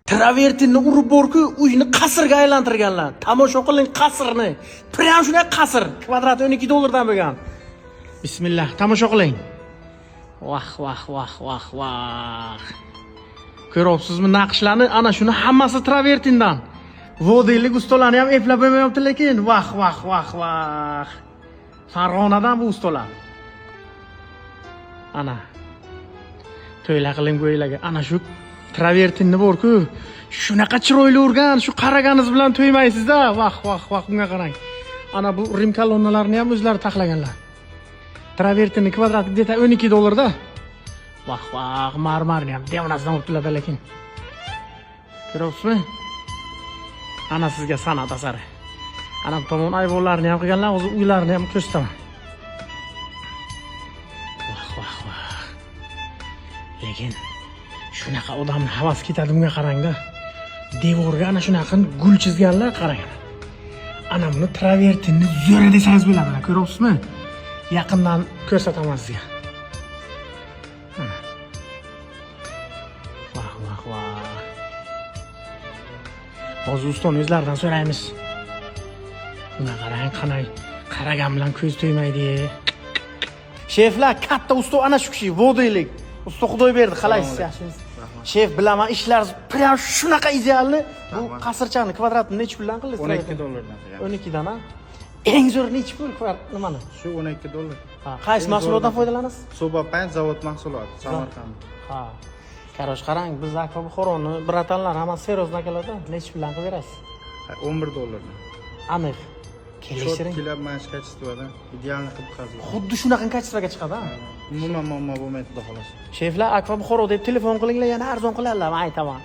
Travertinni urib borku, uyni qasrga aylantirganlar. Tomosha qiling qasrni. Prям shunday qasr. Kvadrati 12 dollardan bo'lgan. Bismillah, tomosha qiling. Vah. Ko'ryapsizmi naqshlarni? Ana shuni hammasi travertindan. Vodiylik ustalarni ham eplab bo'lmayapti lekin. Vah. Farg'onadan bu ustalar. Ana. To'ylar qiling bo'ylarga. Ana shu travertinni bor-ku, shunaqa chiroyli urgan, shu qaraganingiz bilan to'ymaysizda. Vah, bunga qarang. Ana bu Rim kolonnalarni ham o'zlari taxlaganlar. Travertinni kvadrati deta 12 dollarda. Vah, marmarni ham devonasidan olibdilar lekin. Ko'ryapsizmi? Ana sizga san'at asari. Ana tomon ayvonlarni ham qilganlar, o'zi uylarni ham ko'rsataman. Vah. Lekin shunaqa odamning havas ketadi bunga qarangda. Devorga ana shunaqa gul chizganlar, qarang. Ana buni travertinni zo'ra desangiz bo'ladi, ko'ryapsizmi? Yaqindan ko'rsataman sizga. Vah. Hozir ustaning o'zlaridan so'raymiz. Buna qarang, qanday qaragan bilan ko'z to'ymaydi. Sheflar, katta usta ana shu kishi, vodiylik. Usta Xudoyberdi, qalaysiz, yaxshimisiz? Shef, bilaman, ishlaringiz prям shunaqa idealni. Bu qasrchani kvadratini necha puldan qildingiz? 12 dollardan. 12 dan, ha? Eng zo'r necha pul kvadrat nimani? Shu 12 dollar. Ha, qaysi mahsulotdan foydalanasiz? Soba paint zavod mahsuloti, Samarqand. Ha. Qarosh qarang, biz Akfa Buxoroni bratanlar hammasi serozdan keladi. Necha puldan qilib berasiz? 11 dollardan. Aniq. Kelishtiring. Cho'tkilab mana shu kачествоdan idealni qilib qazib. Xuddi shunaqa kачествоga chiqadi, ha? Umuman muammo bo'lmaydi, xolos. Sheflar, Akfa Buxoro deb telefon qilinglar, yana arzon qilarlar, men aytaman.